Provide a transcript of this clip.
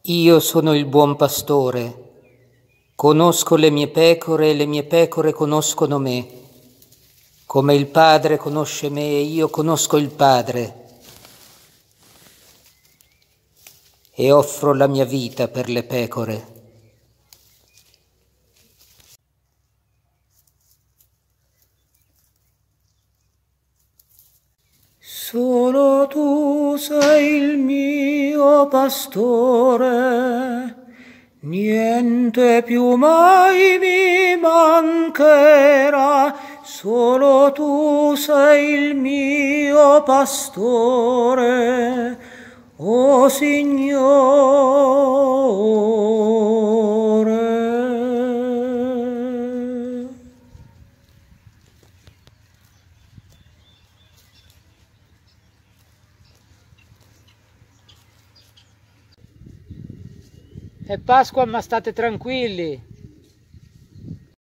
Io sono il buon pastore, conosco le mie pecore e le mie pecore conoscono me, come il Padre conosce me e io conosco il Padre, e offro la mia vita per le pecore. Solo tu sei il mio pastore, niente più mai mi mancherà. Solo tu sei il mio pastore, o Signore. È Pasqua, ma state tranquilli.